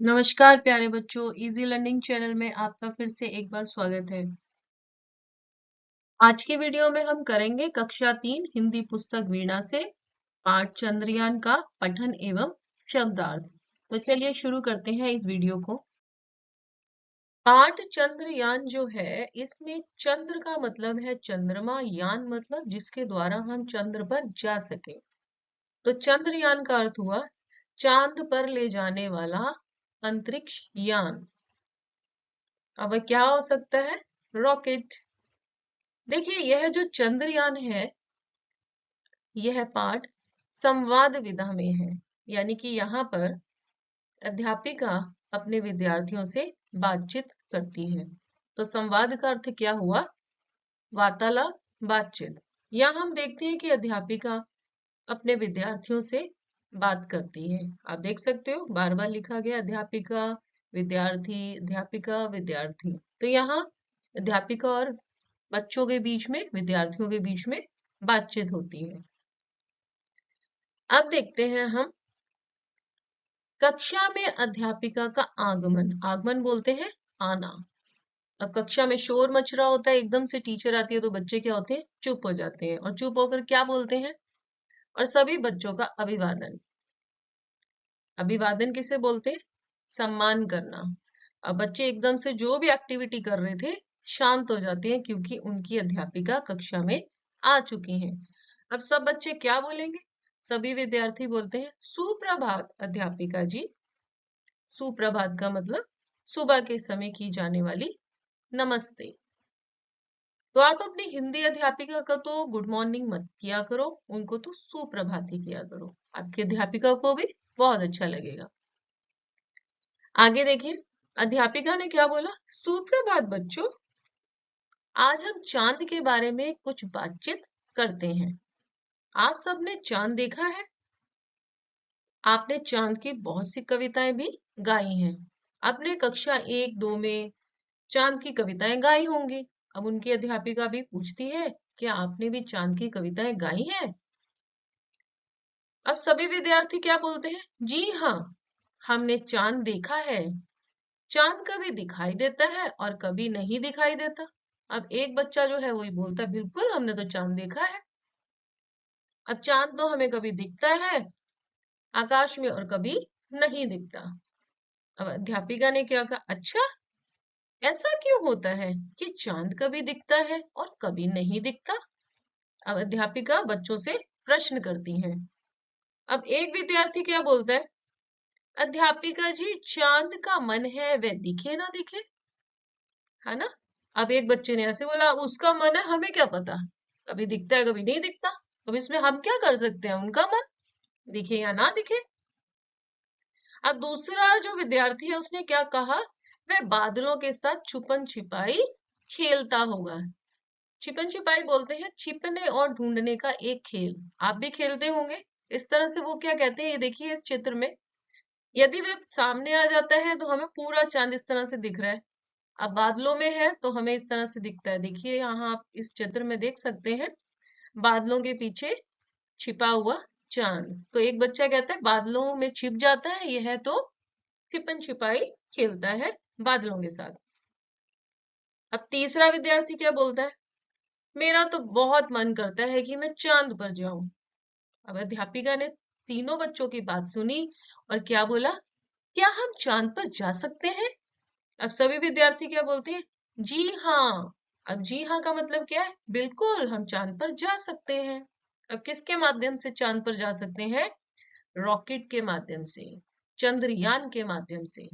नमस्कार प्यारे बच्चों, इजी लर्निंग चैनल में आपका फिर से एक बार स्वागत है। आज की वीडियो में हम करेंगे कक्षा 3 हिंदी पुस्तक वीणा से पाठ चंद्रयान का पठन एवं शब्दार्थ। तो चलिए शुरू करते हैं इस वीडियो को। पाठ चंद्रयान जो है, इसमें चंद्र का मतलब है चंद्रमा, यान मतलब जिसके द्वारा हम चंद्र पर जा सके। तो चंद्रयान का अर्थ हुआ चांद पर ले जाने वाला अंतरिक्ष यान। अब क्या हो सकता है? रॉकेट। देखिए, यह जो चंद्रयान है, यह पाठ संवाद विधा में है, यानी कि यहाँ पर अध्यापिका अपने विद्यार्थियों से बातचीत करती है। तो संवाद का अर्थ क्या हुआ? वार्तालाप, बातचीत। यहाँ हम देखते हैं कि अध्यापिका अपने विद्यार्थियों से बात करती है। आप देख सकते हो, बार बार लिखा गया अध्यापिका, विद्यार्थी, अध्यापिका, विद्यार्थी। तो यहाँ अध्यापिका और बच्चों के बीच में, विद्यार्थियों के बीच में बातचीत होती है। अब देखते हैं हम कक्षा में अध्यापिका का आगमन। आगमन बोलते हैं आना। अब कक्षा में शोर मच रहा होता है, एकदम से टीचर आती है तो बच्चे क्या होते हैं? चुप हो जाते हैं। और चुप होकर क्या बोलते हैं? और सभी बच्चों का अभिवादन। अभिवादन किसे बोलते हैं? सम्मान करना। अब बच्चे एकदम से जो भी एक्टिविटी कर रहे थे शांत हो जाते हैं, क्योंकि उनकी अध्यापिका कक्षा में आ चुकी हैं। अब सब बच्चे क्या बोलेंगे? सभी विद्यार्थी बोलते हैं सुप्रभात अध्यापिका जी। सुप्रभात का मतलब सुबह के समय की जाने वाली नमस्ते। तो आप अपनी हिंदी अध्यापिका का तो गुड मॉर्निंग मत किया करो, उनको तो सुप्रभात ही किया करो। आपकी अध्यापिका को भी बहुत अच्छा लगेगा। आगे देखिए, अध्यापिका ने क्या बोला? सुप्रभात बच्चों, आज हम चांद के बारे में कुछ बातचीत करते हैं। आप सबने चांद देखा है? आपने चांद की बहुत सी कविताएं भी गाई हैं। आपने कक्षा 1-2 में चांद की कविताएं गाई होंगी। अब उनकी अध्यापिका भी पूछती है, क्या आपने भी चांद की कविताएं गाई हैं? अब सभी विद्यार्थी क्या बोलते हैं? जी हाँ, हमने चांद देखा है। चांद कभी दिखाई देता है और कभी नहीं दिखाई देता। अब एक बच्चा जो है वही बोलता है, बिल्कुल हमने तो चांद देखा है। अब चांद तो हमें कभी दिखता है आकाश में और कभी नहीं दिखता। अब अध्यापिका ने क्या कहा? अच्छा, ऐसा क्यों होता है कि चांद कभी दिखता है और कभी नहीं दिखता? अब अध्यापिका बच्चों से प्रश्न करती हैं। अब एक विद्यार्थी क्या बोलता है? अध्यापिका जी, चांद का मन है वह दिखे ना दिखे, है ना? अब एक बच्चे ने ऐसे बोला, उसका मन है, हमें क्या पता, कभी दिखता है कभी नहीं दिखता। अब इसमें हम क्या कर सकते हैं? उनका मन दिखे या ना दिखे। अब दूसरा जो विद्यार्थी है उसने क्या कहा? वह बादलों के साथ छुपन छिपाई खेलता होगा। छिपन छिपाई बोलते हैं छिपने और ढूंढने का एक खेल। आप भी खेलते होंगे इस तरह से। वो क्या कहते हैं, ये देखिए इस चित्र में, यदि वह सामने आ जाता है तो हमें पूरा चांद इस तरह से दिख रहा है। अब बादलों में है तो हमें इस तरह से दिखता है। देखिए यहाँ आप इस चित्र में देख सकते हैं, बादलों के पीछे छिपा हुआ चांद। तो एक बच्चा कहता है बादलों में छिप जाता है, यह तो छिपन छिपाई खेलता है बादलों के साथ। अब तीसरा विद्यार्थी क्या बोलता है? मेरा तो बहुत मन करता है कि मैं चांद पर जाऊं। अब अध्यापिका ने तीनों बच्चों की बात सुनी और क्या बोला? क्या हम चांद पर जा सकते हैं? अब सभी विद्यार्थी क्या बोलते हैं? जी हाँ। अब जी हाँ का मतलब क्या है? बिल्कुल हम चांद पर जा सकते हैं। अब किसके माध्यम से चांद पर जा सकते हैं? रॉकेट के माध्यम से, चंद्रयान के माध्यम से।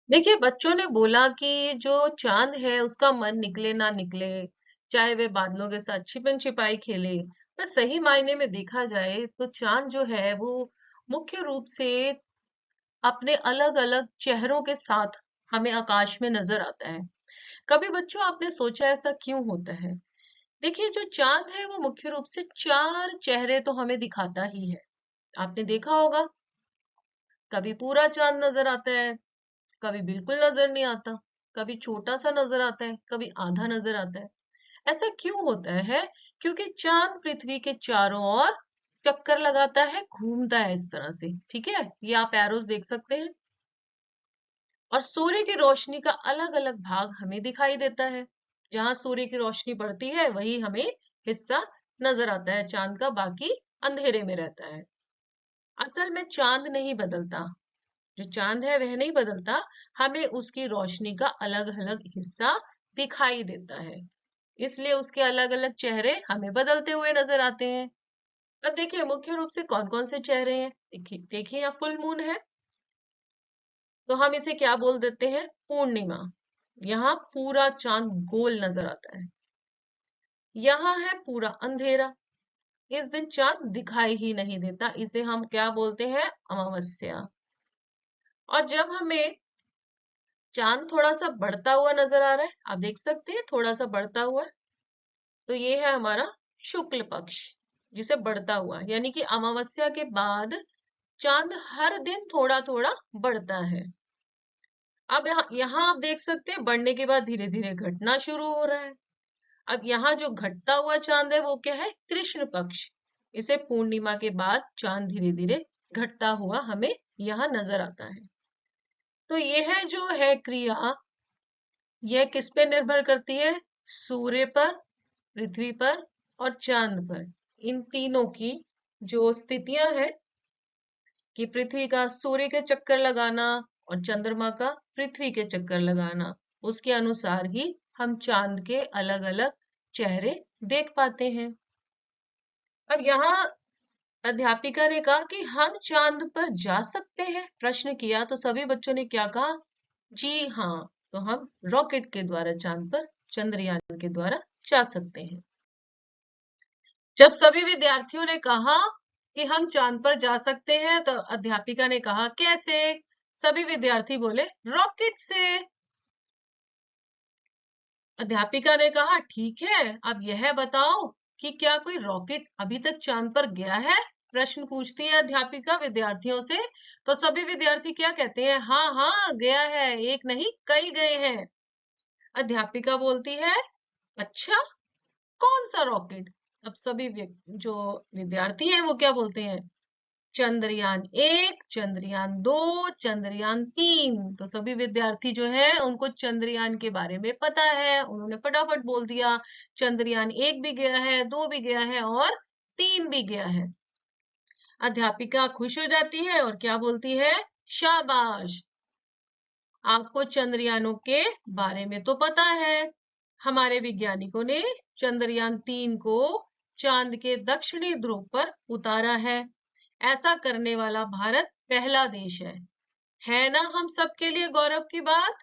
देखिए, बच्चों ने बोला कि जो चांद है उसका मन निकले ना निकले, चाहे वे बादलों के साथ छिपन छिपाई खेले, पर सही मायने में देखा जाए तो चांद जो है वो मुख्य रूप से अपने अलग अलग चेहरों के साथ हमें आकाश में नजर आता है। कभी बच्चों आपने सोचा ऐसा क्यों होता है? देखिए, जो चांद है वो मुख्य रूप से 4 चेहरे तो हमें दिखाता ही है। आपने देखा होगा, कभी पूरा चांद नजर आता है, कभी बिल्कुल नजर नहीं आता, कभी छोटा सा नजर आता है, कभी आधा नजर आता है। ऐसा क्यों होता है? क्योंकि चांद पृथ्वी के चारों ओर चक्कर लगाता है, घूमता है इस तरह से, ठीक है, ये आप एरोस देख सकते हैं। और सूर्य की रोशनी का अलग अलग भाग हमें दिखाई देता है। जहां सूर्य की रोशनी पड़ती है वही हमें हिस्सा नजर आता है चांद का, बाकी अंधेरे में रहता है। असल में चांद नहीं बदलता, जो चांद है वह नहीं बदलता, हमें उसकी रोशनी का अलग अलग हिस्सा दिखाई देता है, इसलिए उसके अलग अलग चेहरे हमें बदलते हुए नजर आते हैं। अब देखिए मुख्य रूप से कौन कौन से चेहरे हैं। देखिए देखिए, यहाँ फुल मून है तो हम इसे क्या बोल देते हैं, पूर्णिमा। यहाँ पूरा चांद गोल नजर आता है। यहाँ है पूरा अंधेरा, इस दिन चांद दिखाई ही नहीं देता, इसे हम क्या बोलते हैं, अमावस्या। और जब हमें चांद थोड़ा सा बढ़ता हुआ नजर आ रहा है, आप देख सकते हैं थोड़ा सा बढ़ता हुआ, तो ये है हमारा शुक्ल पक्ष, जिसे बढ़ता हुआ, यानी कि अमावस्या के बाद चांद हर दिन थोड़ा थोड़ा बढ़ता है। अब यहाँ आप देख सकते हैं बढ़ने के बाद धीरे धीरे घटना शुरू हो रहा है। अब यहाँ जो घटता हुआ चांद है वो क्या है, कृष्ण पक्ष। इसे पूर्णिमा के बाद चांद धीरे धीरे घटता हुआ हमें यहाँ नजर आता है। तो यह जो है क्रिया, यह किस पे निर्भर करती है, सूर्य पर, पृथ्वी पर और चांद पर। इन तीनों की जो स्थितियां हैं कि पृथ्वी का सूर्य के चक्कर लगाना और चंद्रमा का पृथ्वी के चक्कर लगाना, उसके अनुसार ही हम चांद के अलग अलग चेहरे देख पाते हैं। अब यहाँ अध्यापिका ने कहा कि हम चांद पर जा सकते हैं, प्रश्न किया तो सभी बच्चों ने क्या कहा, जी हाँ, तो हम रॉकेट के द्वारा चांद पर, चंद्रयान के द्वारा जा सकते हैं। जब सभी विद्यार्थियों ने कहा कि हम चांद पर जा सकते हैं तो अध्यापिका ने कहा कैसे, सभी विद्यार्थी बोले रॉकेट से। अध्यापिका ने कहा ठीक है, अब यह बताओ कि क्या कोई रॉकेट अभी तक चांद पर गया है, प्रश्न पूछती है अध्यापिका विद्यार्थियों से। तो सभी विद्यार्थी क्या कहते हैं, हाँ हाँ गया है, एक नहीं कई गए हैं। अध्यापिका बोलती है अच्छा, कौन सा रॉकेट। अब सभी जो विद्यार्थी हैं वो क्या बोलते हैं, चंद्रयान एक, चंद्रयान दो, चंद्रयान तीन। तो सभी विद्यार्थी जो है उनको चंद्रयान के बारे में पता है, उन्होंने फटाफट बोल दिया चंद्रयान एक भी गया है, दो भी गया है और तीन भी गया है। अध्यापिका खुश हो जाती है और क्या बोलती है, शाबाश, आपको चंद्रयानों के बारे में तो पता है। हमारे वैज्ञानिकों ने चंद्रयान तीन को चांद के दक्षिणी ध्रुव पर उतारा है। ऐसा करने वाला भारत पहला देश है ना, हम सबके लिए गौरव की बात।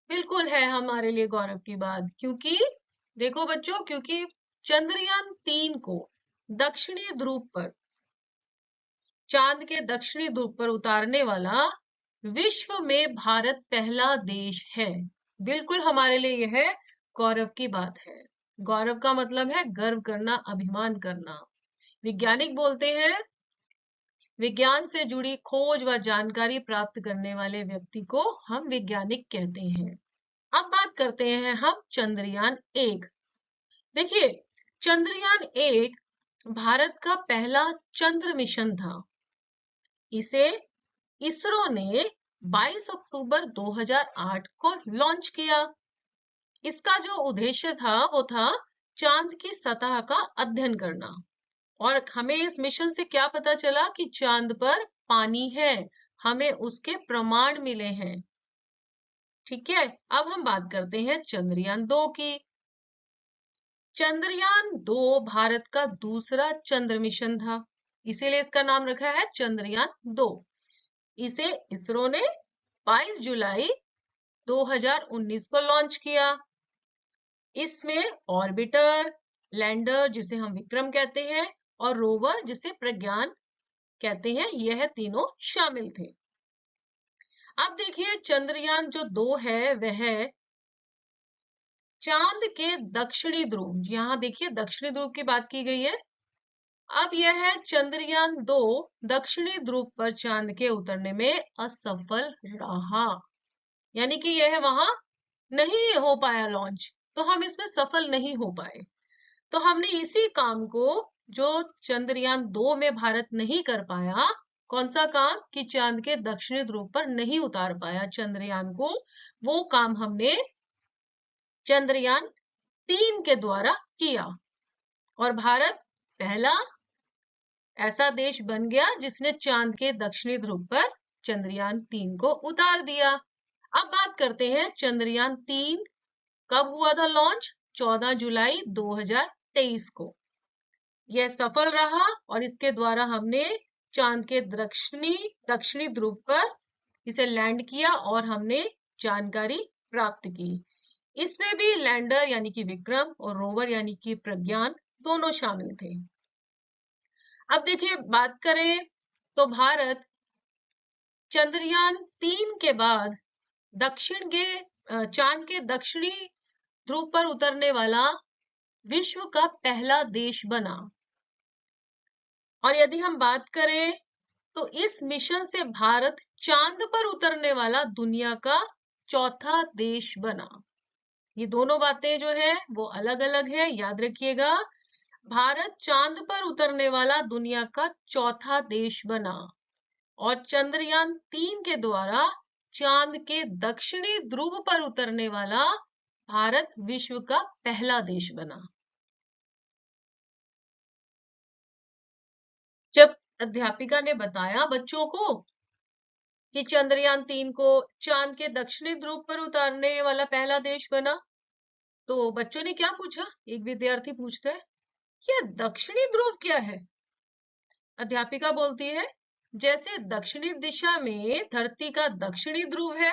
बिल्कुल है हमारे लिए गौरव की बात, क्योंकि देखो बच्चों, क्योंकि चंद्रयान तीन को दक्षिणी ध्रुव पर, चांद के दक्षिणी ध्रुव पर उतारने वाला विश्व में भारत पहला देश है। बिल्कुल हमारे लिए यह गौरव की बात है। गौरव का मतलब है गर्व करना, अभिमान करना। वैज्ञानिक बोलते हैं विज्ञान से जुड़ी खोज व जानकारी प्राप्त करने वाले व्यक्ति को हम वैज्ञानिक कहते हैं। अब बात करते हैं हम चंद्रयान एक। देखिए चंद्रयान एक भारत का पहला चंद्र मिशन था। इसे इसरो ने 22 अक्टूबर 2008 को लॉन्च किया। इसका जो उद्देश्य था वो था चांद की सतह का अध्ययन करना। और हमें इस मिशन से क्या पता चला कि चांद पर पानी है, हमें उसके प्रमाण मिले हैं। ठीक है, अब हम बात करते हैं चंद्रयान दो की। चंद्रयान दो भारत का दूसरा चंद्र मिशन था, इसीलिए इसका नाम रखा है चंद्रयान दो। इसे इसरो ने 22 जुलाई 2019 को लॉन्च किया। इसमें ऑर्बिटर, लैंडर जिसे हम विक्रम कहते हैं और रोवर जिसे प्रज्ञान कहते हैं, यह तीनों शामिल थे। अब देखिए चंद्रयान जो दो है वह चांद के दक्षिणी ध्रुव, यहाँ देखिए दक्षिणी ध्रुव की बात की गई है। अब यह है चंद्रयान दो दक्षिणी ध्रुव पर चांद के उतरने में असफल रहा, यानी कि यह वहां नहीं हो पाया लॉन्च, तो हम इसमें सफल नहीं हो पाए। तो हमने इसी काम को जो चंद्रयान 2 में भारत नहीं कर पाया, कौन सा काम, कि चांद के दक्षिणी ध्रुव पर नहीं उतार पाया चंद्रयान को, वो काम हमने चंद्रयान 3 के द्वारा किया। और भारत पहला ऐसा देश बन गया जिसने चांद के दक्षिणी ध्रुव पर चंद्रयान 3 को उतार दिया। अब बात करते हैं चंद्रयान 3 कब हुआ था लॉन्च? 14 जुलाई 2023 को। यह सफल रहा और इसके द्वारा हमने चांद के दक्षिणी ध्रुव पर इसे लैंड किया और हमने जानकारी प्राप्त की। इसमें भी लैंडर यानी कि विक्रम और रोवर यानी कि प्रज्ञान दोनों शामिल थे। अब देखिए, बात करें तो भारत चंद्रयान 3 के बाद चांद के दक्षिणी ध्रुव पर उतरने वाला विश्व का पहला देश बना। और यदि हम बात करें तो इस मिशन से भारत चांद पर उतरने वाला दुनिया का चौथा देश बना। ये दोनों बातें जो है वो अलग अलग है, याद रखिएगा। भारत चांद पर उतरने वाला दुनिया का चौथा देश बना और चंद्रयान 3 के द्वारा चांद के दक्षिणी ध्रुव पर उतरने वाला भारत विश्व का पहला देश बना। जब अध्यापिका ने बताया बच्चों को कि चंद्रयान 3 को चांद के दक्षिणी ध्रुव पर उतारने वाला पहला देश बना, तो बच्चों ने क्या पूछा? एक विद्यार्थी पूछता है, यह दक्षिणी ध्रुव क्या है? अध्यापिका बोलती है, जैसे दक्षिणी दिशा में धरती का दक्षिणी ध्रुव है,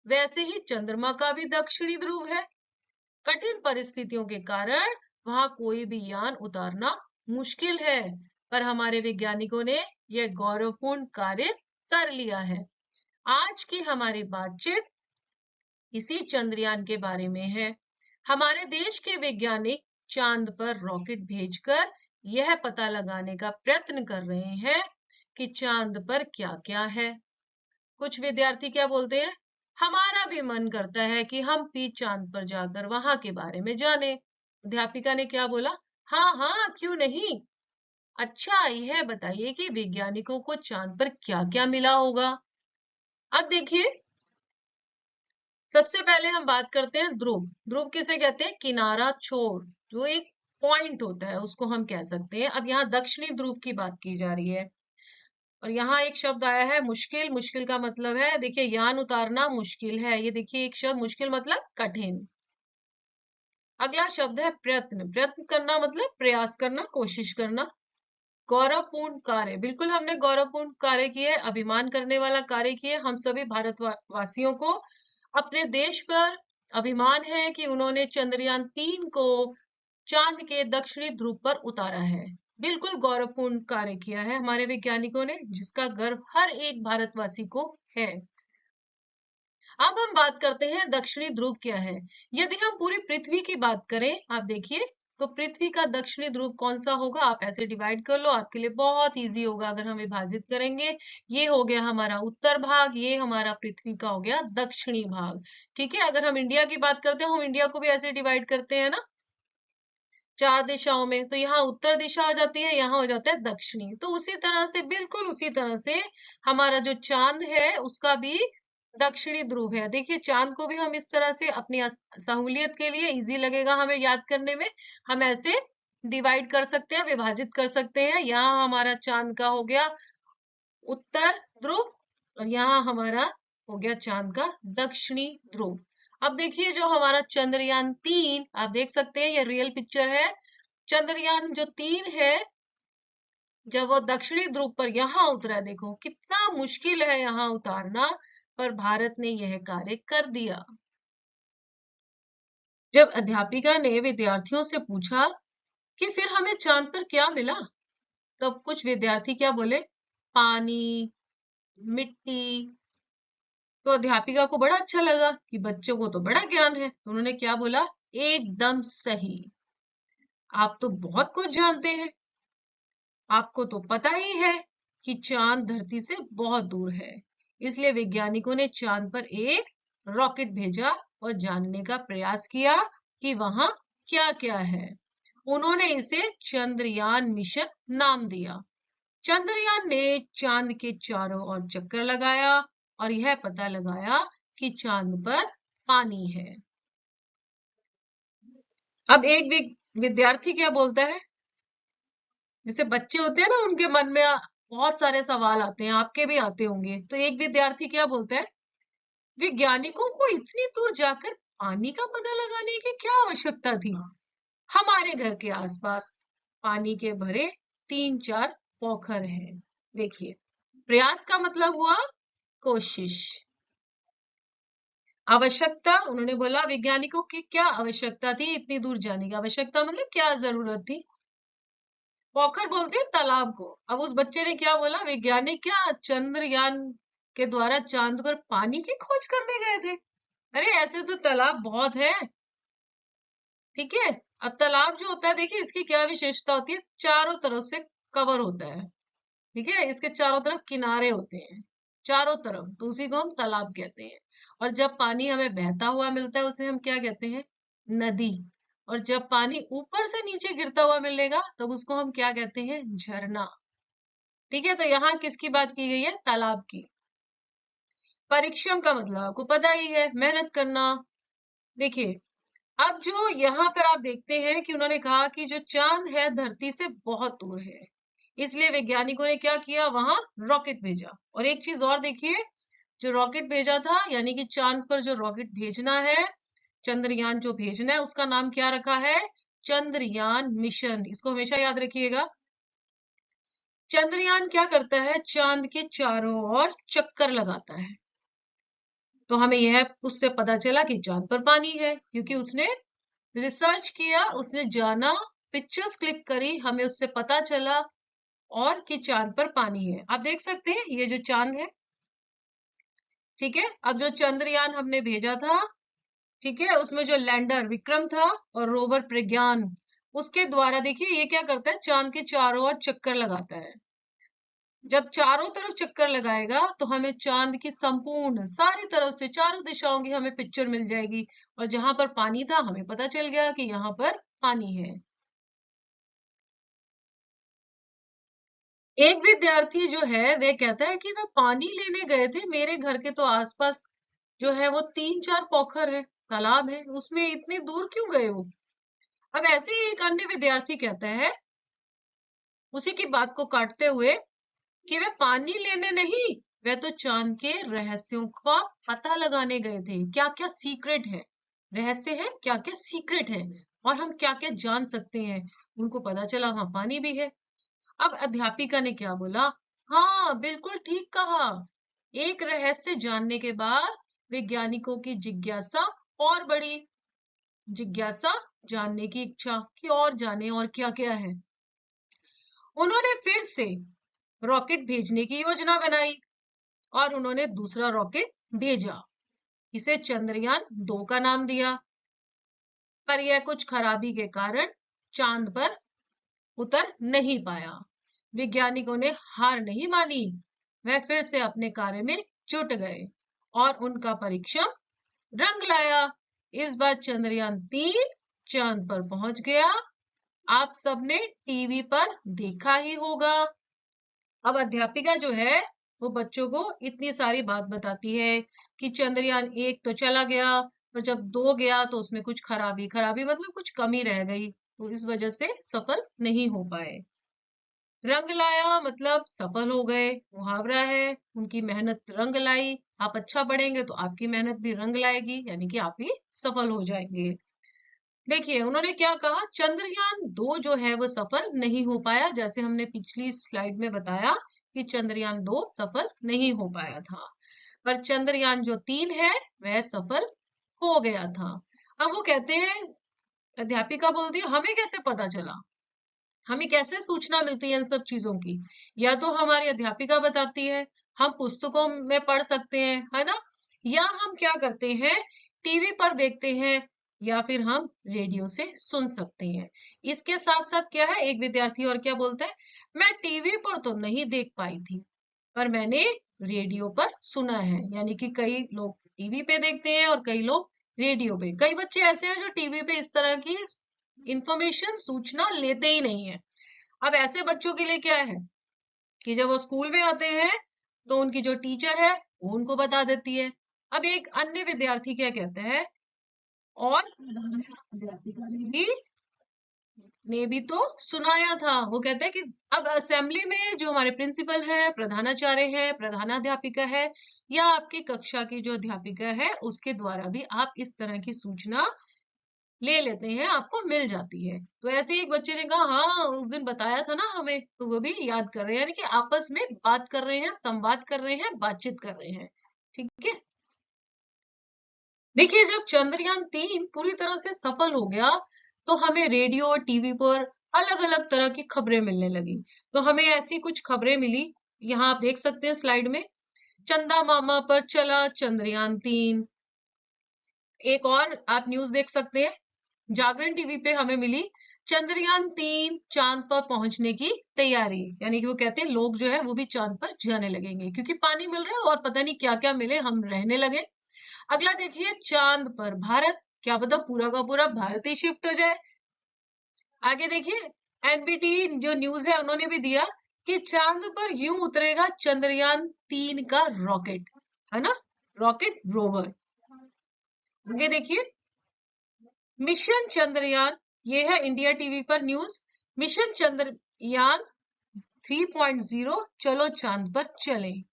वैसे ही चंद्रमा का भी दक्षिणी ध्रुव है। कठिन परिस्थितियों के कारण वहां कोई भी यान उतारना मुश्किल है, पर हमारे वैज्ञानिकों ने यह गौरवपूर्ण कार्य कर लिया है। आज की हमारी बातचीत इसी चंद्रयान के बारे में है। हमारे देश के वैज्ञानिक चांद पर रॉकेट भेजकर यह पता लगाने का प्रयत्न कर रहे हैं कि चांद पर क्या-क्या है। कुछ विद्यार्थी क्या बोलते हैं, हमारा भी मन करता है कि हम भी चांद पर जाकर वहां के बारे में जाने। अध्यापिका ने क्या बोला, हाँ हाँ, क्यों नहीं। अच्छा, यह बताइए कि वैज्ञानिकों को चांद पर क्या-क्या मिला होगा। अब देखिए, सबसे पहले हम बात करते हैं ध्रुव। ध्रुव किसे कहते हैं? किनारा छोर, जो एक पॉइंट होता है उसको हम कह सकते हैं। अब यहाँ दक्षिणी ध्रुव की बात की जा रही है और यहाँ एक शब्द आया है मुश्किल। मुश्किल का मतलब है, देखिए, यान उतारना मुश्किल है। ये देखिए एक शब्द मुश्किल मतलब कठिन। अगला शब्द है प्रयत्न। प्रयत्न करना मतलब प्रयास करना, कोशिश करना। गौरवपूर्ण कार्य, बिल्कुल हमने गौरवपूर्ण कार्य किए, अभिमान करने वाला कार्य किए। हम सभी भारतवासियों को अपने देश पर अभिमान है कि उन्होंने चंद्रयान 3 को चांद के दक्षिणी ध्रुव पर उतारा है। बिल्कुल गौरवपूर्ण कार्य किया है हमारे वैज्ञानिकों ने, जिसका गर्व हर एक भारतवासी को है। अब हम बात करते हैं दक्षिणी ध्रुव क्या है। यदि हम पूरी पृथ्वी की बात करें, आप देखिए, तो पृथ्वी का दक्षिणी ध्रुव कौन सा होगा? आप ऐसे डिवाइड कर लो, आपके लिए बहुत इजी होगा अगर हम विभाजित करेंगे। ये हो गया हमारा उत्तर भाग, ये हमारा पृथ्वी का हो गया दक्षिणी भाग। ठीक है, अगर हम इंडिया की बात करते हैं, हम इंडिया को भी ऐसे डिवाइड करते हैं ना, 4 दिशाओं में। तो यहाँ उत्तर दिशा हो जाती है, यहाँ हो जाता है दक्षिणी। तो उसी तरह से, बिल्कुल उसी तरह से हमारा जो चांद है उसका भी दक्षिणी ध्रुव है। देखिए, चांद को भी हम इस तरह से अपनी सहूलियत के लिए, इजी लगेगा हमें याद करने में, हम ऐसे डिवाइड कर सकते हैं, विभाजित कर सकते हैं। यहाँ हमारा चांद का हो गया उत्तर ध्रुव और यहाँ हमारा हो गया चांद का दक्षिणी ध्रुव। अब देखिए, जो हमारा चंद्रयान 3, आप देख सकते हैं, ये रियल पिक्चर है। चंद्रयान जो 3 है, जब वो दक्षिणी ध्रुव पर यहाँ उतरा, देखो कितना मुश्किल है यहाँ उतारना, पर भारत ने यह कार्य कर दिया। जब अध्यापिका ने विद्यार्थियों से पूछा कि फिर हमें चांद पर क्या मिला, तब कुछ विद्यार्थी क्या बोले, पानी, मिट्टी। तो अध्यापिका को बड़ा अच्छा लगा कि बच्चों को तो बड़ा ज्ञान है, तो उन्होंने क्या बोला, एकदम सही, आप तो बहुत कुछ जानते हैं। आपको तो पता ही है कि चांद धरती से बहुत दूर है, इसलिए वैज्ञानिकों ने चांद पर एक रॉकेट भेजा और जानने का प्रयास किया कि वहां क्या क्या है। उन्होंने इसे चंद्रयान मिशन नाम दिया। चंद्रयान ने चांद के चारों ओर चक्कर लगाया और यह पता लगाया कि चांद पर पानी है। अब एक विद्यार्थी क्या बोलता है? जैसे बच्चे होते हैं ना, उनके मन में बहुत सारे सवाल आते हैं, आपके भी आते होंगे। तो एक विद्यार्थी क्या बोलता है? वैज्ञानिकों को इतनी दूर जाकर पानी का पता लगाने की क्या आवश्यकता थी? हमारे घर के आसपास पानी के भरे 3-4 पोखर हैं। देखिए, प्रयास का मतलब हुआ कोशिश। आवश्यकता, उन्होंने बोला वैज्ञानिकों की क्या आवश्यकता थी इतनी दूर जाने की? आवश्यकता मतलब क्या जरूरत थी? पोखर बोलते हैं तालाब को। अब उस बच्चे ने क्या बोला? वैज्ञानिक क्या चंद्रयान के द्वारा चांद पर पानी की खोज करने गए थे? अरे ऐसे तो तालाब बहुत है। ठीक है। अब तालाब जो होता है, देखिए इसकी क्या विशेषता होती है, चारों तरफ से कवर होता है। ठीक है, इसके चारों तरफ किनारे होते हैं, चारों तरफ, तो उसी को हम तालाब कहते हैं। और जब पानी हमें बहता हुआ मिलता है उसे हम क्या कहते हैं? नदी। और जब पानी ऊपर से नीचे गिरता हुआ मिलेगा तब उसको हम क्या कहते हैं? झरना। ठीक है, तो यहाँ किसकी बात की गई है? तालाब की। परिश्रम का मतलब आपको पता ही है, मेहनत करना। देखिए, अब जो यहाँ पर आप देखते हैं कि उन्होंने कहा कि जो चांद है धरती से बहुत दूर है, इसलिए वैज्ञानिकों ने क्या किया? वहां रॉकेट भेजा। और एक चीज और देखिए, जो रॉकेट भेजा था, यानी कि चांद पर जो रॉकेट भेजना है, चंद्रयान जो भेजना है, उसका नाम क्या रखा है? चंद्रयान मिशन। इसको हमेशा याद रखिएगा। चंद्रयान क्या करता है? चांद के चारों ओर चक्कर लगाता है। तो हमें यह उससे पता चला कि चांद पर पानी है, क्योंकि उसने रिसर्च किया, उसने जाना, पिक्चर्स क्लिक करी, हमें उससे पता चला और कि चांद पर पानी है। आप देख सकते हैं ये जो चांद है, ठीक है। अब जो चंद्रयान हमने भेजा था, ठीक है, उसमें जो लैंडर विक्रम था और रोवर प्रज्ञान, उसके द्वारा देखिए ये क्या करता है? चांद के चारों ओर चक्कर लगाता है। जब चारों तरफ चक्कर लगाएगा तो हमें चांद की संपूर्ण सारी तरफ से चारों दिशाओं की हमें पिक्चर मिल जाएगी। और जहां पर पानी था हमें पता चल गया कि यहाँ पर पानी है। एक विद्यार्थी जो है वह कहता है कि वह पानी लेने गए थे, मेरे घर के तो आसपास जो है वो 3-4 पोखर है, तालाब है, उसमें इतनी दूर क्यों गए वो? अब ऐसे ही एक अन्य विद्यार्थी कहता है, उसी की बात को काटते हुए, कि वे पानी लेने नहीं, वे तो चांद के रहस्यों का पता लगाने गए थे। क्या क्या सीक्रेट है, रहस्य है, क्या क्या सीक्रेट है, और हम क्या क्या जान सकते हैं। उनको पता चला वहां पानी भी है। अब अध्यापिका ने क्या बोला? हाँ, बिल्कुल ठीक कहा। एक रहस्य जानने के बाद वैज्ञानिकों की जिज्ञासा और बड़ी, जिज्ञासा, जानने की इच्छा कि और जाने और क्या क्या है। उन्होंने फिर से रॉकेट भेजने की योजना बनाई और उन्होंने दूसरा रॉकेट भेजा। इसे चंद्रयान 2 का नाम दिया। पर यह कुछ खराबी के कारण चांद पर उतर नहीं पाया। वैज्ञानिकों ने हार नहीं मानी, वह फिर से अपने कार्य में जुट गए और उनका परीक्षण रंग लाया। इस बार चंद्रयान 3 चांद पर पहुंच गया। आप सबने टीवी पर देखा ही होगा। अब अध्यापिका जो है वो बच्चों को इतनी सारी बात बताती है कि चंद्रयान 1 तो चला गया, पर जब 2 गया तो उसमें कुछ खराबी, खराबी मतलब कुछ कमी रह गई, तो इस वजह से सफल नहीं हो पाए। रंग लाया मतलब सफल हो गए, मुहावरा है, उनकी मेहनत रंग लाई। आप अच्छा पढ़ेंगे तो आपकी मेहनत भी रंग लाएगी, यानी कि आप भी सफल हो जाएंगे। देखिए उन्होंने क्या कहा, चंद्रयान 2 जो है वो सफल नहीं हो पाया, जैसे हमने पिछली स्लाइड में बताया कि चंद्रयान 2 सफल नहीं हो पाया था, पर चंद्रयान 3 है वह सफल हो गया था। अब वो कहते हैं, अध्यापिका बोलती है, हमें कैसे पता चला, हमें कैसे सूचना मिलती है इन सब चीजों की? या तो हमारी अध्यापिका बताती है, हम पुस्तकों में पढ़ सकते हैं, है ना, या हम क्या करते हैं, टीवी पर देखते हैं, या फिर हम रेडियो से सुन सकते हैं। इसके साथ साथ क्या है, एक विद्यार्थी और क्या बोलता है, मैं टीवी पर तो नहीं देख पाई थी, पर मैंने रेडियो पर सुना है। यानी कि कई लोग टीवी पे देखते हैं और कई लोग रेडियो पे। कई बच्चे ऐसे हैं जो टीवी पे इस तरह की इंफॉर्मेशन सूचना लेते ही नहीं है। अब ऐसे बच्चों के लिए क्या है कि जब वो स्कूल में आते हैं तो उनकी जो टीचर है वो उनको बता देती है। अब एक अन्य विद्यार्थी क्या कहते हैं, और अध्यापिका ने भी तो सुनाया था। वो कहते हैं कि अब असेंबली में जो हमारे प्रिंसिपल है, प्रधानाचार्य है, प्रधानाध्यापिका है, या आपकी कक्षा की जो अध्यापिका है उसके द्वारा भी आप इस तरह की सूचना ले लेते हैं, आपको मिल जाती है। तो ऐसे ही एक बच्चे ने कहा, हाँ उस दिन बताया था ना हमें, तो वो भी याद कर रहे हैं, यानी कि आपस में बात कर रहे हैं, संवाद कर रहे हैं, बातचीत कर रहे हैं। ठीक है। देखिए जब चंद्रयान 3 पूरी तरह से सफल हो गया तो हमें रेडियो और टीवी पर अलग अलग तरह की खबरें मिलने लगी। तो हमें ऐसी कुछ खबरें मिली, यहाँ आप देख सकते हैं स्लाइड में। चंदा मामा पर चला चंद्रयान 3। एक और आप न्यूज देख सकते हैं, जागरण टीवी पे हमें मिली चंद्रयान 3 चांद पर पहुंचने की तैयारी, यानी कि वो कहते हैं लोग जो है वो भी चांद पर जाने लगेंगे क्योंकि पानी मिल रहा है और पता नहीं क्या क्या मिले, हम रहने लगे। अगला देखिए, चांद पर भारत, क्या पता पूरा का पूरा भारत ही शिफ्ट हो जाए। आगे देखिए, एनबीटी जो न्यूज है उन्होंने भी दिया कि चांद पर यूं उतरेगा चंद्रयान 3 का रॉकेट, है ना, रॉकेट रोवर। आगे देखिए, मिशन चंद्रयान, ये है इंडिया टीवी पर न्यूज। मिशन चंद्रयान 3.0, चलो चांद पर चलें।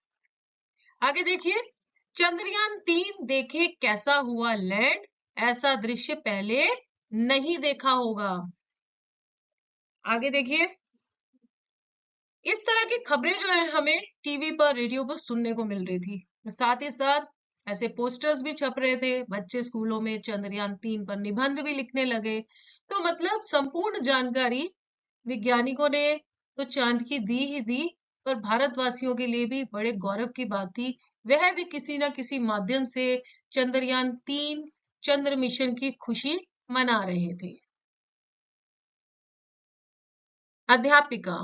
आगे देखिए, चंद्रयान 3 देखे कैसा हुआ लैंड, ऐसा दृश्य पहले नहीं देखा होगा। आगे देखिए, इस तरह की खबरें जो है हमें टीवी पर, रेडियो पर सुनने को मिल रही थी। साथ ही साथ ऐसे पोस्टर्स भी छप रहे थे, बच्चे स्कूलों में चंद्रयान 3 पर निबंध भी लिखने लगे। तो मतलब संपूर्ण जानकारी वैज्ञानिकों ने तो चांद की दी ही दी, पर भारतवासियों के लिए भी बड़े गौरव की बात थी। वह भी किसी न किसी माध्यम से चंद्रयान 3 चंद्र मिशन की खुशी मना रहे थे। अध्यापिका,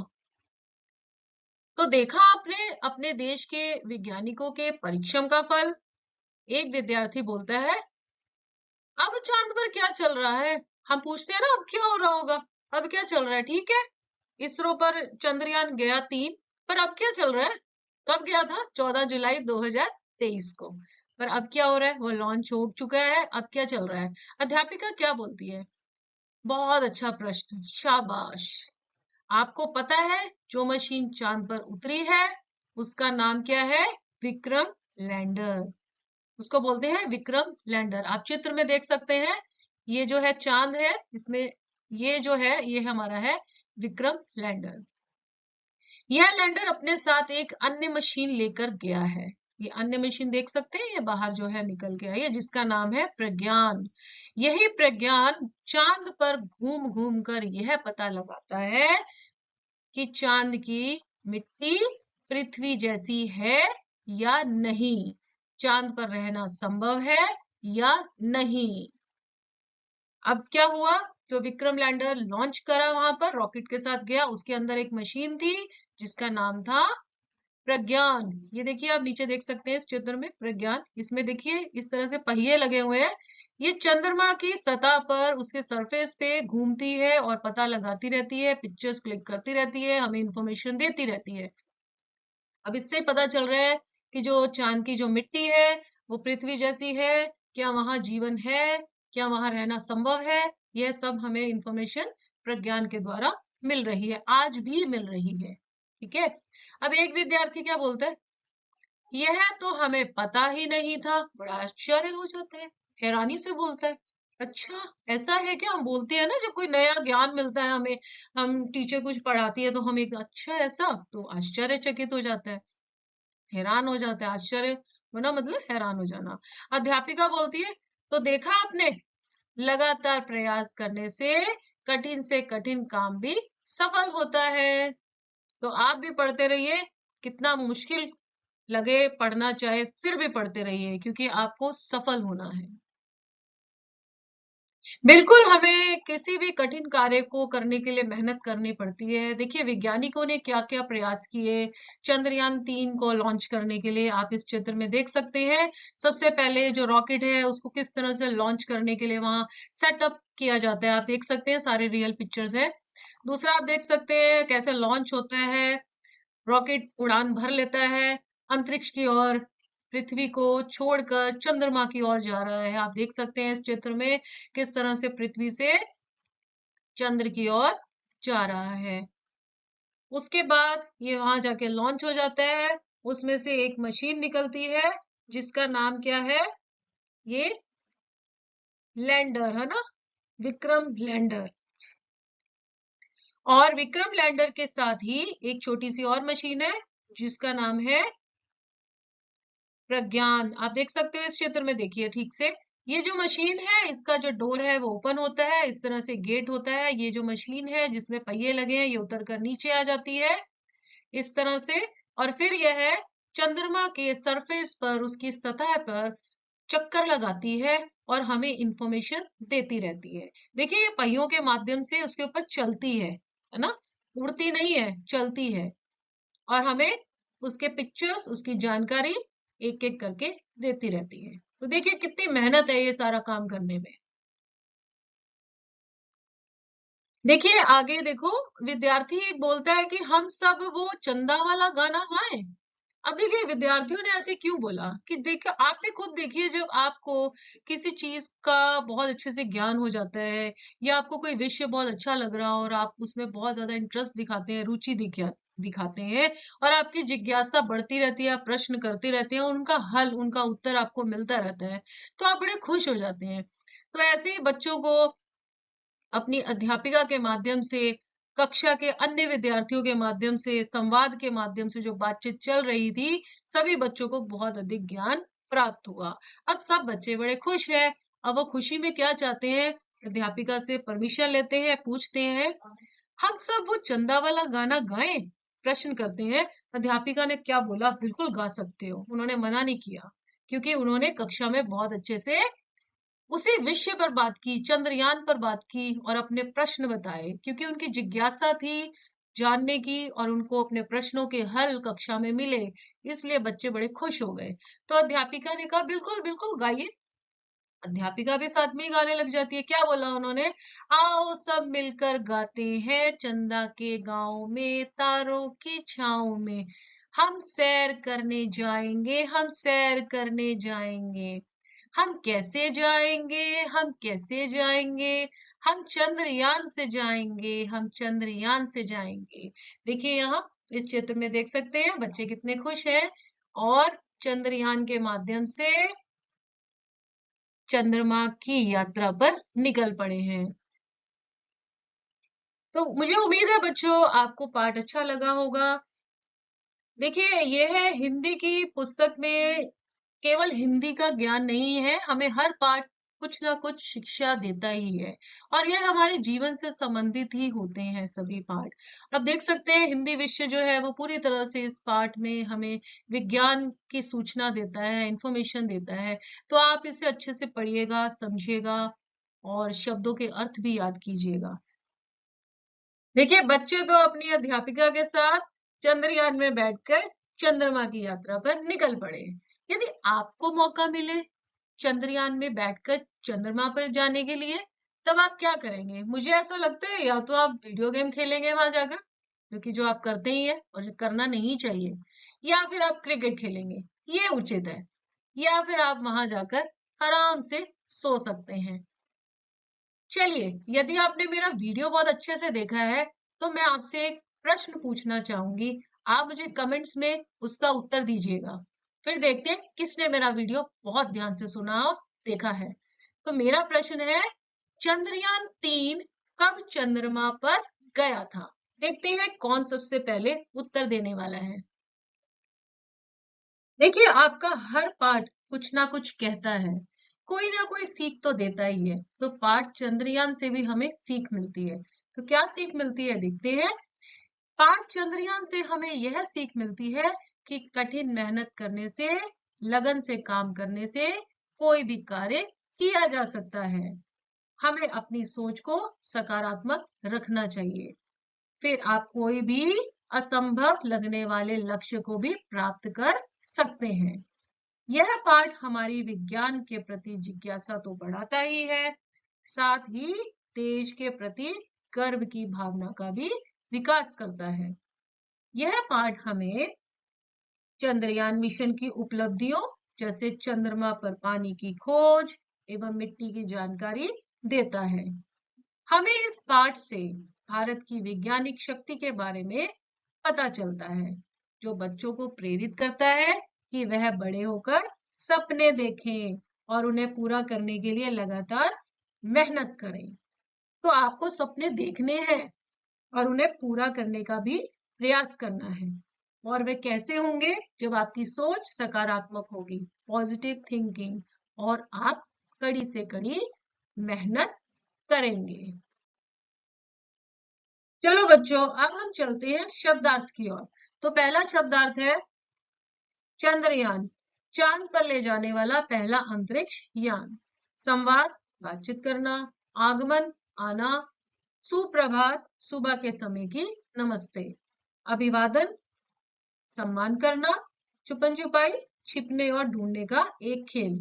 तो देखा आपने अपने देश के वैज्ञानिकों के परिश्रम का फल। एक विद्यार्थी बोलता है, अब चांद पर क्या चल रहा है? हम पूछते हैं ना अब क्या हो रहा होगा, अब क्या चल रहा है? ठीक है, इसरो पर चंद्रयान गया 3, पर अब क्या चल रहा है? कब गया था? 14 जुलाई 2023 को। पर अब क्या हो रहा है? वो लॉन्च हो चुका है, अब क्या चल रहा है? अध्यापिका क्या बोलती है, बहुत अच्छा प्रश्न, शाबाश। आपको पता है जो मशीन चांद पर उतरी है उसका नाम क्या है? विक्रम लैंडर। उसको बोलते हैं विक्रम लैंडर। आप चित्र में देख सकते हैं, ये जो है चांद है, इसमें ये जो है ये हमारा है विक्रम लैंडर। यह लैंडर अपने साथ एक अन्य मशीन लेकर गया है। ये अन्य मशीन देख सकते हैं, ये बाहर जो है निकल के आई है, जिसका नाम है प्रज्ञान। यही प्रज्ञान चांद पर घूम घूम कर यह पता लगाता है कि चांद की मिट्टी पृथ्वी जैसी है या नहीं, चांद पर रहना संभव है या नहीं। अब क्या हुआ, जो विक्रम लैंडर लॉन्च करा वहां पर रॉकेट के साथ गया, उसके अंदर एक मशीन थी जिसका नाम था प्रज्ञान। ये देखिए आप नीचे देख सकते हैं इस चित्र में प्रज्ञान, इसमें देखिए इस तरह से पहिए लगे हुए हैं। ये चंद्रमा की सतह पर उसके सरफेस पे घूमती है और पता लगाती रहती है, पिक्चर्स क्लिक करती रहती है, हमें इंफॉर्मेशन देती रहती है। अब इससे पता चल रहा है कि जो चांद की जो मिट्टी है वो पृथ्वी जैसी है, क्या वहां जीवन है, क्या वहां रहना संभव है, यह सब हमें इंफॉर्मेशन प्रज्ञान के द्वारा मिल रही है, आज भी मिल रही है। ठीक है। अब एक विद्यार्थी क्या बोलता है, यह तो हमें पता ही नहीं था। बड़ा आश्चर्य हो जाता है, हैरानी से बोलता है, अच्छा ऐसा है क्या? हम बोलते हैं ना जब कोई नया ज्ञान मिलता है हमें, हम टीचर कुछ पढ़ाती है तो हम एक अच्छा ऐसा, तो आश्चर्यचकित हो जाता है, हैरान हो जाता है। आश्चर्य होना मतलब हैरान हो जाना। अध्यापिका बोलती है, तो देखा आपने, लगातार प्रयास करने से कठिन काम भी सफल होता है। तो आप भी पढ़ते रहिए, कितना मुश्किल लगे पढ़ना चाहे फिर भी पढ़ते रहिए, क्योंकि आपको सफल होना है। बिल्कुल, हमें किसी भी कठिन कार्य को करने के लिए मेहनत करनी पड़ती है। देखिए, वैज्ञानिकों ने क्या-क्या प्रयास किए, चंद्रयान 3 को लॉन्च करने के लिए आप इस चित्र में देख सकते हैं। सबसे पहले जो रॉकेट है, उसको किस तरह से लॉन्च करने के लिए वहाँ सेटअप किया जाता है। आप देख सकते हैं, सारे रियल पिक्चर्स हैं। दूसरा आप देख सकते हैं कैसे लॉन्च होता है, रॉकेट उड़ान भर लेता है अंतरिक्ष की ओर, पृथ्वी को छोड़कर चंद्रमा की ओर जा रहा है। आप देख सकते हैं इस चित्र में किस तरह से पृथ्वी से चंद्र की ओर जा रहा है। उसके बाद ये वहां जाके लॉन्च हो जाता है। उसमें से एक मशीन निकलती है जिसका नाम क्या है? ये लैंडर है ना, विक्रम लैंडर। और विक्रम लैंडर के साथ ही एक छोटी सी और मशीन है जिसका नाम है प्रज्ञान। आप देख सकते हो इस चित्र में, देखिए ठीक से। ये जो मशीन है इसका जो डोर है वो ओपन होता है, इस तरह से गेट होता है। ये जो मशीन है जिसमें पहिए लगे हैं ये उतर कर नीचे आ जाती है इस तरह से। और फिर यह चंद्रमा के सरफेस पर, उसकी सतह पर चक्कर लगाती है और हमें इंफॉर्मेशन देती रहती है। देखिए ये पहियों के माध्यम से उसके ऊपर चलती है ना, उड़ती नहीं है, चलती है। और हमें उसके पिक्चर्स, उसकी जानकारी एक एक करके देती रहती है। तो देखिए कितनी मेहनत है ये सारा काम करने में। देखिए आगे देखो, विद्यार्थी बोलता है कि हम सब वो चंदा वाला गाना गाएं। अब देखिए विद्यार्थियों ने ऐसे क्यों बोला कि देखिए, आपने खुद देखिए, जब आपको किसी चीज का बहुत अच्छे से ज्ञान हो जाता है या आपको कोई विषय बहुत अच्छा लग रहा हो और आप उसमें बहुत ज्यादा इंटरेस्ट दिखाते हैं, रुचि दिखाते हैं और आपकी जिज्ञासा बढ़ती रहती है, आप प्रश्न करते रहते हैं, उनका हल, उनका उत्तर आपको मिलता रहता है, तो आप बड़े खुश हो जाते हैं। तो ऐसे ही बच्चों को अपनी अध्यापिका के माध्यम से, कक्षा के अन्य विद्यार्थियों के माध्यम से, संवाद के माध्यम से जो बातचीत चल रही थी, सभी बच्चों को बहुत अधिक ज्ञान प्राप्त हुआ। अब सब बच्चे बड़े खुश हैं। अब वो खुशी में क्या चाहते हैं? अध्यापिका से परमिशन लेते हैं, पूछते हैं, हम सब वो चंदा वाला गाना गाएं? प्रश्न करते हैं। अध्यापिका ने क्या बोला? बिल्कुल गा सकते हो। उन्होंने मना नहीं किया, क्योंकि उन्होंने कक्षा में बहुत अच्छे से उसी विषय पर बात की, चंद्रयान पर बात की और अपने प्रश्न बताए, क्योंकि उनकी जिज्ञासा थी जानने की और उनको अपने प्रश्नों के हल कक्षा में मिले, इसलिए बच्चे बड़े खुश हो गए। तो अध्यापिका ने कहा बिल्कुल बिल्कुल गाइए। अध्यापिका भी साथ में ही गाने लग जाती है। क्या बोला उन्होंने? आओ सब मिलकर गाते हैं चंदा के गांव में, तारों की छांव में, हम सैर करने जाएंगे, हम सैर करने जाएंगे। हम कैसे जाएंगे, हम कैसे जाएंगे, हम चंद्रयान से जाएंगे, हम चंद्रयान से जाएंगे। देखिए यहाँ इस चित्र में देख सकते हैं बच्चे कितने खुश हैं और चंद्रयान के माध्यम से चंद्रमा की यात्रा पर निकल पड़े हैं। तो मुझे उम्मीद है बच्चों आपको पाठ अच्छा लगा होगा। देखिए ये है हिंदी की पुस्तक में, केवल हिंदी का ज्ञान नहीं है, हमें हर पाठ कुछ ना कुछ शिक्षा देता ही है और यह हमारे जीवन से संबंधित ही होते हैं सभी पाठ। अब देख सकते हैं हिंदी विषय जो है वो पूरी तरह से इस पाठ में हमें विज्ञान की सूचना देता है, इंफॉर्मेशन देता है। तो आप इसे अच्छे से पढ़िएगा, समझिएगा और शब्दों के अर्थ भी याद कीजिएगा। देखिए बच्चे तो अपनी अध्यापिका के साथ चंद्रयान में बैठकर चंद्रमा की यात्रा पर निकल पड़े। यदि आपको मौका मिले चंद्रयान में बैठकर चंद्रमा पर जाने के लिए, तब आप क्या करेंगे? मुझे ऐसा लगता है या तो आप वीडियो गेम खेलेंगे वहां जाकर, जो कि जो आप करते ही है और जो करना नहीं चाहिए, या फिर आप क्रिकेट खेलेंगे, ये उचित है, या फिर आप वहां जाकर आराम से सो सकते हैं। चलिए, यदि आपने मेरा वीडियो बहुत अच्छे से देखा है, तो मैं आपसे एक प्रश्न पूछना चाहूंगी। आप मुझे कमेंट्स में उसका उत्तर दीजिएगा। फिर देखते हैं किसने मेरा वीडियो बहुत ध्यान से सुना और देखा है। तो मेरा प्रश्न है, चंद्रयान 3 कब चंद्रमा पर गया था? देखते हैं कौन सबसे पहले उत्तर देने वाला है। देखिए आपका हर पाठ कुछ ना कुछ कहता है, कोई ना कोई सीख तो देता ही है। तो पाठ चंद्रयान से भी हमें सीख मिलती है। तो क्या सीख मिलती है देखते हैं। पाठ चंद्रयान से हमें यह सीख मिलती है कि कठिन मेहनत करने से, लगन से काम करने से कोई भी कार्य किया जा सकता है। हमें अपनी सोच को सकारात्मक रखना चाहिए। फिर आप कोई भी असंभव लगने वाले लक्ष्य को भी प्राप्त कर सकते हैं। यह पाठ हमारी विज्ञान के प्रति जिज्ञासा तो बढ़ाता ही है, साथ ही देश के प्रति गर्व की भावना का भी विकास करता है। यह पाठ हमें चंद्रयान मिशन की उपलब्धियों जैसे चंद्रमा पर पानी की खोज एवं मिट्टी की जानकारी देता है। हमें इस पाठ से भारत की वैज्ञानिक शक्ति के बारे में पता चलता है, जो बच्चों को प्रेरित करता है कि वह बड़े होकर सपने देखें और उन्हें पूरा करने के लिए लगातार मेहनत करें। तो आपको सपने देखने हैं और उन्हें पूरा करने का भी प्रयास करना है। और वे कैसे होंगे? जब आपकी सोच सकारात्मक होगी, पॉजिटिव थिंकिंग, और आप कड़ी से कड़ी मेहनत करेंगे। चलो बच्चों, अब हम चलते हैं शब्दार्थ की ओर। तो पहला शब्दार्थ है चंद्रयान, चांद पर ले जाने वाला पहला अंतरिक्ष यान। संवाद, बातचीत करना। आगमन, आना। सुप्रभात, सुबह के समय की नमस्ते। अभिवादन, सम्मान करना। छुपन छुपाई, छिपने और ढूंढने का एक खेल।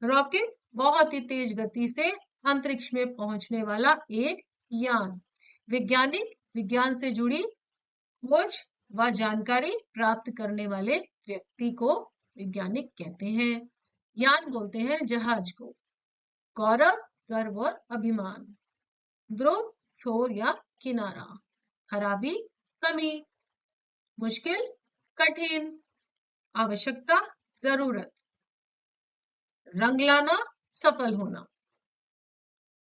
रॉकेट, बहुत ही तेज गति से अंतरिक्ष में पहुंचने वाला एक यान। वैज्ञानिक, विज्ञान से जुड़ी खोज व जानकारी प्राप्त करने वाले व्यक्ति को वैज्ञानिक कहते हैं। यान बोलते हैं जहाज को। गौरव, गर्व और अभिमान। ध्रुव, छोर या किनारा। खराबी, कमी। मुश्किल, कठिन। आवश्यकता, जरूरत। रंग लाना, सफल होना।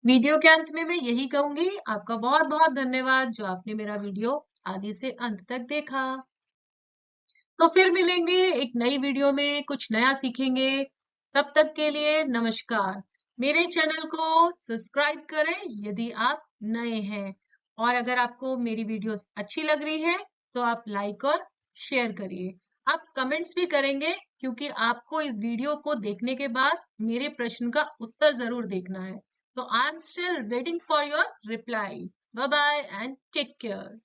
वीडियो के अंत में मैं यही कहूंगी, आपका बहुत बहुत धन्यवाद जो आपने मेरा वीडियो आदि से अंत तक देखा। तो फिर मिलेंगे एक नई वीडियो में, कुछ नया सीखेंगे। तब तक के लिए नमस्कार। मेरे चैनल को सब्सक्राइब करें यदि आप नए हैं, और अगर आपको मेरी वीडियोस अच्छी लग रही है तो आप लाइक और शेयर करिए। आप कमेंट्स भी करेंगे, क्योंकि आपको इस वीडियो को देखने के बाद मेरे प्रश्न का उत्तर जरूर देखना है। तो I am still waiting for your reply. Bye bye and take care.